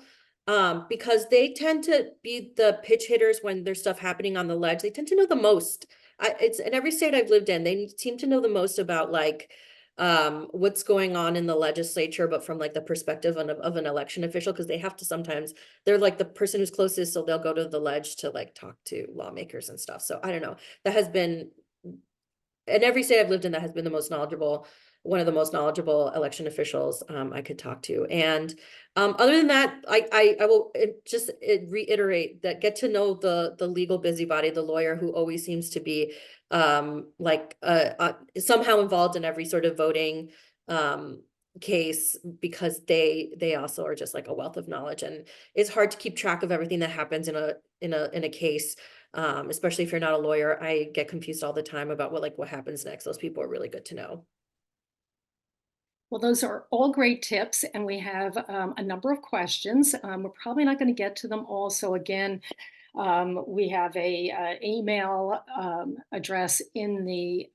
Because they tend to be the pitch hitters when there's stuff happening on the ledge. They tend to know the most. It's in every state I've lived in, they seem to know the most about like what's going on in the legislature, but from like the perspective of an election official, because they have to sometimes, they're like the person who's closest, so they'll go to the ledge to like talk to lawmakers and stuff. So I don't know. That has been, in every state I've lived in, that has been the most knowledgeable, one of the most knowledgeable election officials I could talk to. And other than that, I will just reiterate that get to know the legal busybody, the lawyer who always seems to be somehow involved in every sort of voting case, because they also are just like a wealth of knowledge, and it's hard to keep track of everything that happens in a case. Especially if you're not a lawyer. I get confused all the time about what happens next. Those people are really good to know. Well, those are all great tips, and we have a number of questions. We're probably not going to get to them all. So again, we have a email address in the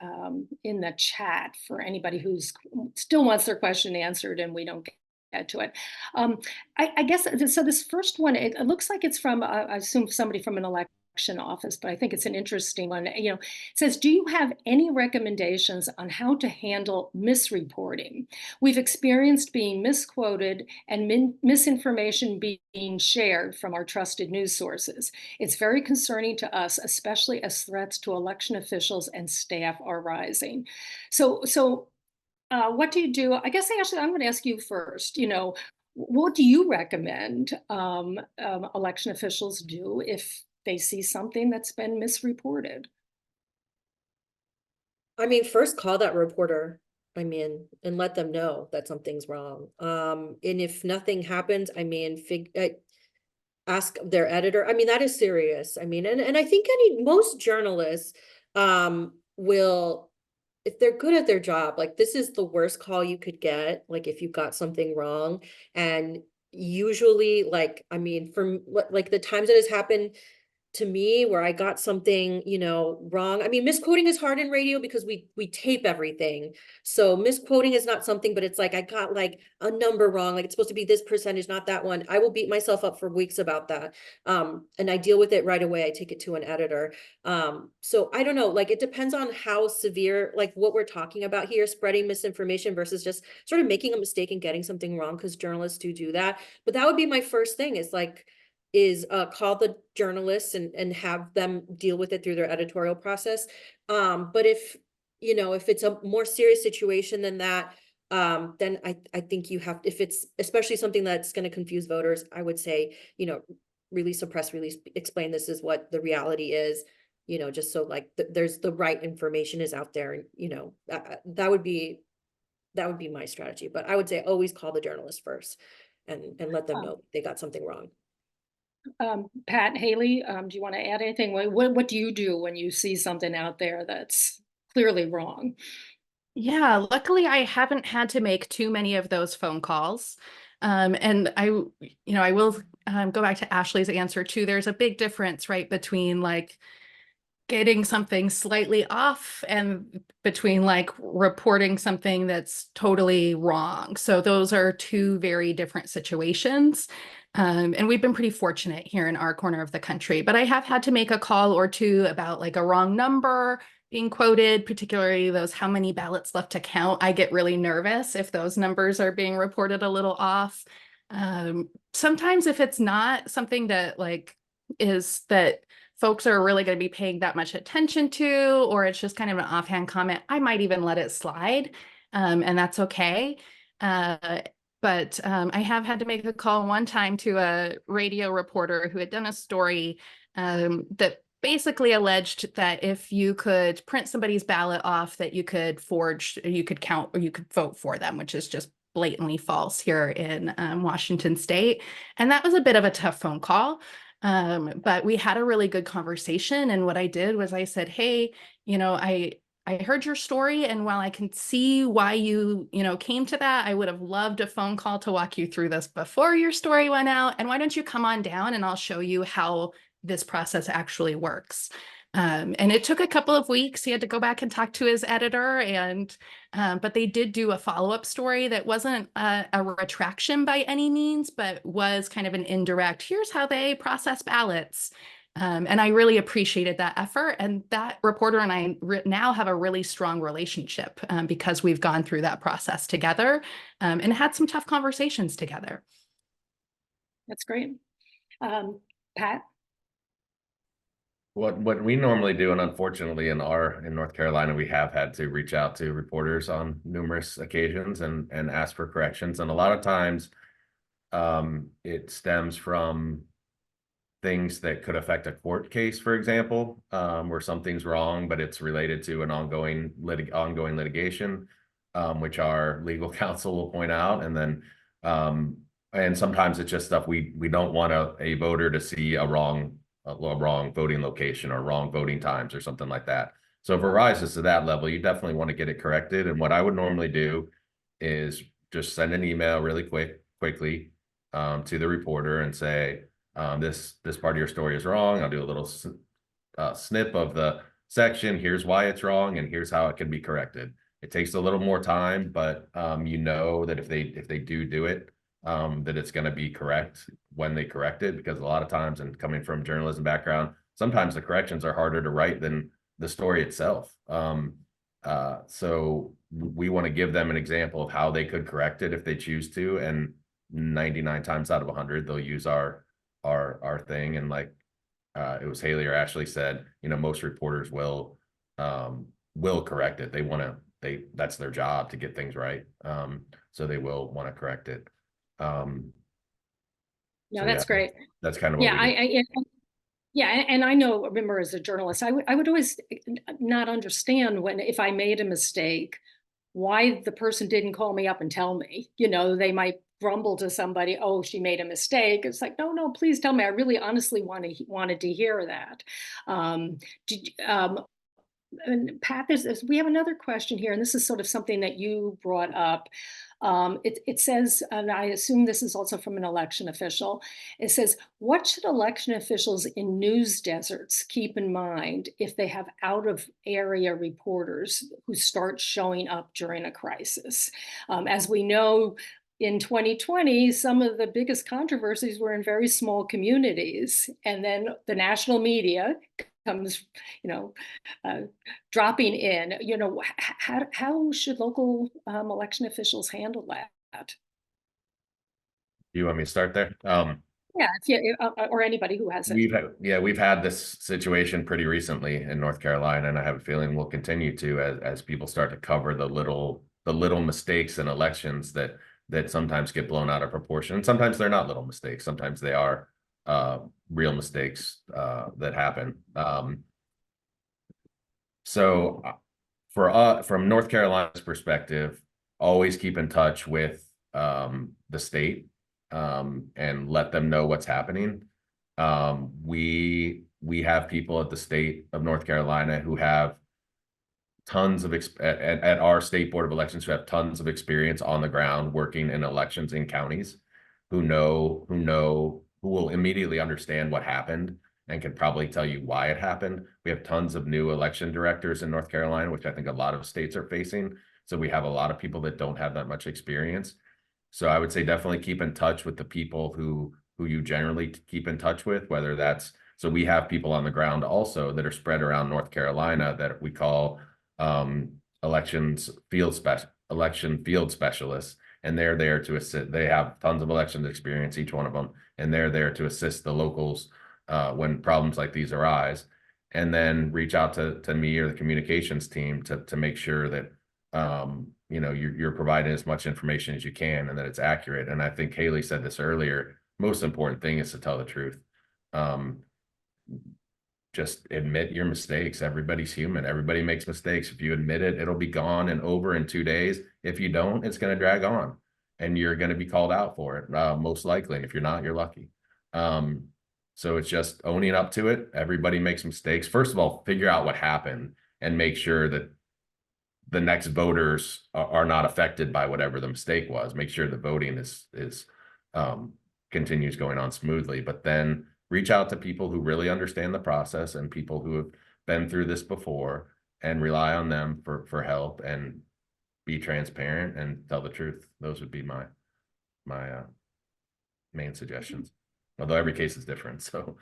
chat for anybody who's still wants their question answered and we don't get to it. I guess so. This first one, it looks like it's from I assume somebody from an election office, but I think it's an interesting one. It says, do you have any recommendations on how to handle misreporting? We've experienced being misquoted and misinformation being shared from our trusted news sources. It's very concerning to us, especially as threats to election officials and staff are rising. So what do you do? I guess, Ashley, I'm going to ask you first. What do you recommend election officials do if they see something that's been misreported? I mean, first call that reporter, and let them know that something's wrong. And if nothing happens, ask their editor. That is serious. And I think most journalists will, if they're good at their job, like this is the worst call you could get, like if you got something wrong. And usually from like the times that has happened to me where I got something, wrong. Misquoting is hard in radio because we tape everything. So misquoting is not something, but it's like I got like a number wrong, like it's supposed to be this percentage, not that one. I will beat myself up for weeks about that. And I deal with it right away. I take it to an editor. So I don't know, like it depends on how severe, like what we're talking about here, spreading misinformation versus just sort of making a mistake and getting something wrong, because journalists do that. But that would be my first thing, is call the journalists and have them deal with it through their editorial process. But if it's a more serious situation than that, then I think you have, if it's especially something that's going to confuse voters, I would say, release a press release, explain this is what the reality is, just so like there's the right information is out there. That would be my strategy. But I would say always call the journalist first and let them know they got something wrong. Pat, Haley, do you want to add anything? What do you do when you see something out there that's clearly wrong? Yeah, luckily I haven't had to make too many of those phone calls. And I will go back to Ashley's answer too. There's a big difference, right, between like getting something slightly off and between like reporting something that's totally wrong. So those are two very different situations. And we've been pretty fortunate here in our corner of the country, but I have had to make a call or two about like a wrong number being quoted, particularly those how many ballots left to count. I get really nervous if those numbers are being reported a little off. Sometimes if it's not something that like is that folks are really going to be paying that much attention to, or it's just kind of an offhand comment, I might even let it slide, and that's okay. But I have had to make a call one time to a radio reporter who had done a story that basically alleged that if you could print somebody's ballot off, that you could forge, you could count, or you could vote for them, which is just blatantly false here in Washington State. And that was a bit of a tough phone call. But we had a really good conversation. And what I did was I said, hey, I heard your story, and while I can see why you came to that, I would have loved a phone call to walk you through this before your story went out. And why don't you come on down and I'll show you how this process actually works. And it took a couple of weeks. He had to go back and talk to his editor, and but they did do a follow-up story that wasn't a retraction by any means, but was kind of an indirect, here's how they process ballots. And I really appreciated that effort. And that reporter and I now have a really strong relationship because we've gone through that process together and had some tough conversations together. That's great. Pat? What we normally do, and unfortunately in North Carolina, we have had to reach out to reporters on numerous occasions and ask for corrections. And a lot of times it stems from things that could affect a court case, for example, where something's wrong, but it's related to an ongoing litigation, which our legal counsel will point out. And then and sometimes it's just stuff we don't want a voter to see a wrong voting location or wrong voting times or something like that. So if it rises to that level, you definitely want to get it corrected. And what I would normally do is just send an email really quickly to the reporter and say, this part of your story is wrong. I'll do a little snip of the section. Here's why it's wrong, and here's how it can be corrected. It takes a little more time, but that if they do it, that it's going to be correct when they correct it, because a lot of times, and coming from journalism background, sometimes the corrections are harder to write than the story itself. So we want to give them an example of how they could correct it if they choose to, and 99 times out of 100 they'll use our thing. And like it was Haley or Ashley said, most reporters will correct it. That's their job to get things right. So they will want to correct it. No, that's great. That's kind of what we do. And I know, remember, as a journalist, I would always not understand if I made a mistake, why the person didn't call me up and tell me. They might grumble to somebody, oh, she made a mistake. It's like, no, please tell me. I really honestly wanted to hear that. And Pat, we have another question here, and this is sort of something that you brought up. It says, and I assume this is also from an election official, it says, what should election officials in news deserts keep in mind if they have out-of-area reporters who start showing up during a crisis? As we know, in 2020, some of the biggest controversies were in very small communities, and then the national media comes, dropping in. How should local election officials handle that? You want me to start there? Or anybody who has it. We've had this situation pretty recently in North Carolina, and I have a feeling we'll continue to as people start to cover the little mistakes in elections that sometimes get blown out of proportion. And sometimes they're not little mistakes. Sometimes they are real mistakes that happen. So from North Carolina's perspective, always keep in touch with the state and let them know what's happening. We have people at the state of North Carolina who have tons of at our state board of elections who have tons of experience on the ground working in elections in counties, who will immediately understand what happened and can probably tell you why it happened. We have tons of new election directors in North Carolina, which I think a lot of states are facing. So we have a lot of people that don't have that much experience. So I would say definitely keep in touch with the people who you generally keep in touch with, whether that's, so we have people on the ground also that are spread around North Carolina that we call election field specialists, and they're there to assist. They have tons of elections experience, each one of them, and they're there to assist the locals when problems like these arise, and then reach out to me or the communications team to make sure that you know, you're providing as much information as you can and that it's accurate. And I think Haley said this earlier, most important thing is to tell the truth. Just admit your mistakes. Everybody's human. Everybody makes mistakes. If you admit it, it'll be gone and over in 2 days. If you don't, it's going to drag on and you're going to be called out for it, most likely. And if you're not, you're lucky. So it's just owning up to it. Everybody makes mistakes. First of all, figure out what happened and make sure that the next voters are not affected by whatever the mistake was. Make sure the voting is continues going on smoothly, but then reach out to people who really understand the process and people who have been through this before and rely on them for help and be transparent and tell the truth. Those would be my main suggestions. Although every case is different, so.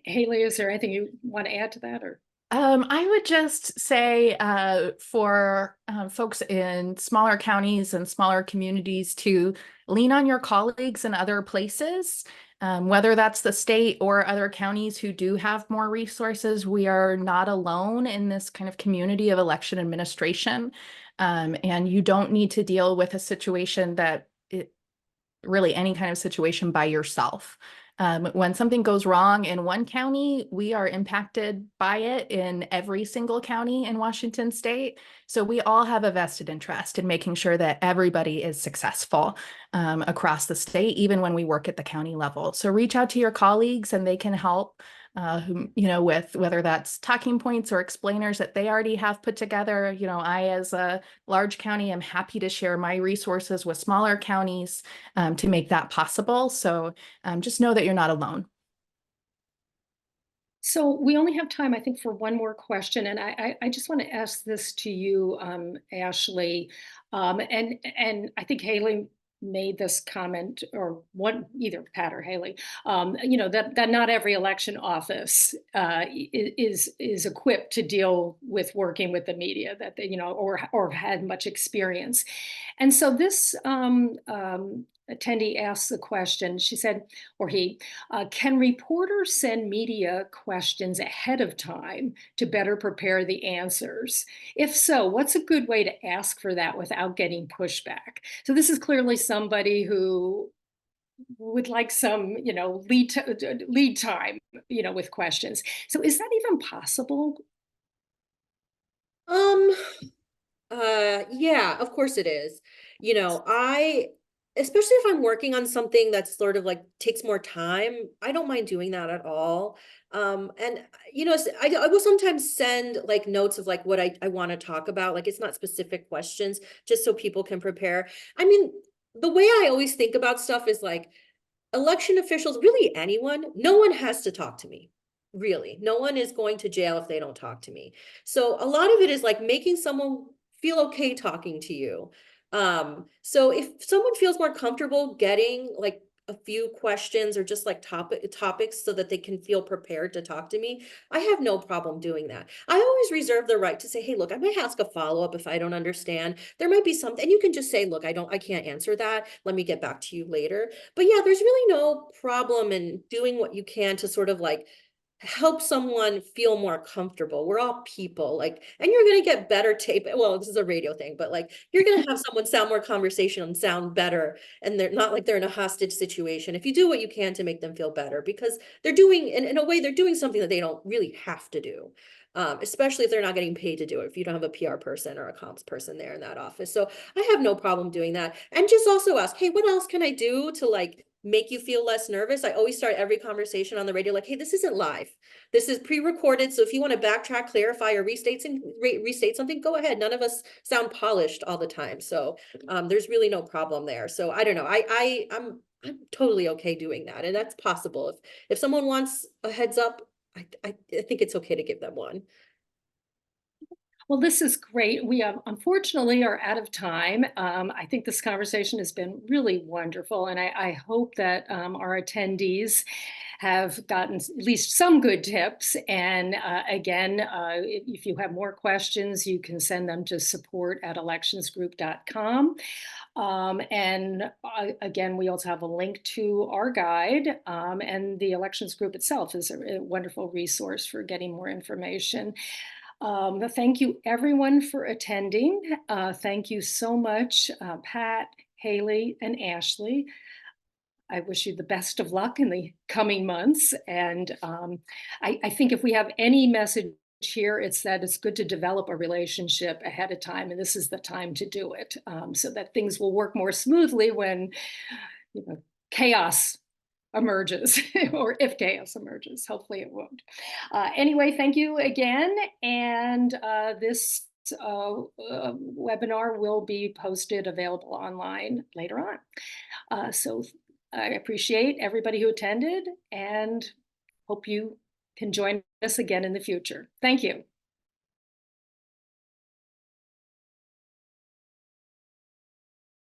Haley, is there anything you want to add to that, or? I would just say for folks in smaller counties and smaller communities to lean on your colleagues in other places, whether that's the state or other counties who do have more resources. We are not alone in this kind of community of election administration, and you don't need to deal with a situation really any kind of situation by yourself. When something goes wrong in one county, we are impacted by it in every single county in Washington state. So we all have a vested interest in making sure that everybody is successful across the state, even when we work at the county level. So reach out to your colleagues and they can help, you know, with whether that's talking points or explainers that they already have put together. You know, I, as a large county, am happy to share my resources with smaller counties to make that possible. So just know that you're not alone. So we only have time, I think, for one more question, and I just want to ask this to you, Ashley, and I think Haley made this comment, or one, either Pat or Haley, you know, that not every election office is equipped to deal with working with the media, that they, you know, or had much experience. And so this attendee asked the question, she said, or he, can reporters send media questions ahead of time to better prepare the answers? If so, what's a good way to ask for that without getting pushback? So this is clearly somebody who would like some, you know, lead time, you know, with questions. So is that even possible? Yeah, of course it is. You know, especially if I'm working on something that's sort of like takes more time, I don't mind doing that at all. And you know, I will sometimes send like notes of like what I want to talk about. Like it's not specific questions, just so people can prepare. I mean, the way I always think about stuff is like election officials, really anyone, no one has to talk to me. Really, no one is going to jail if they don't talk to me. So a lot of it is like making someone feel okay talking to you. So if someone feels more comfortable getting like a few questions or just like topics so that they can feel prepared to talk to me, I have no problem doing that. I always reserve the right to say, hey, look, I might ask a follow-up if I don't understand. There might be something, and you can just say, look, I can't answer that. Let me get back to you later. But yeah, there's really no problem in doing what you can to sort of like help someone feel more comfortable. We're all people, like, and you're going to get better tape. Well, this is a radio thing, but like, you're going to have someone sound more conversational and sound better. And they're not like they're in a hostage situation. If you do what you can to make them feel better, because they're doing, in a way, they're doing something that they don't really have to do. Especially if they're not getting paid to do it, if you don't have a PR person or a comms person there in that office. So I have no problem doing that. And just also ask, hey, what else can I do to like make you feel less nervous? I always start every conversation on the radio like, hey, this isn't live. This is pre-recorded. So if you want to backtrack, clarify, or restate something, go ahead. None of us sound polished all the time. So there's really no problem there. So I don't know. I'm totally okay doing that. And that's possible. If someone wants a heads up, I think it's okay to give them one. Well, this is great. We unfortunately are out of time. I think this conversation has been really wonderful, and I hope that our attendees have gotten at least some good tips. And again, if you have more questions, you can send them to support@electionsgroup.com. Again, we also have a link to our guide, and the elections group itself is a wonderful resource for getting more information. Thank you everyone for attending. Thank you so much, Pat, Haley, and Ashley. I wish you the best of luck in the coming months. And I think if we have any message here, it's that it's good to develop a relationship ahead of time. And this is the time to do it, so that things will work more smoothly when chaos emerges, or if chaos emerges. Hopefully it won't. Anyway, thank you again. And this webinar will be posted, available online later on. So I appreciate everybody who attended and hope you can join us again in the future. Thank you.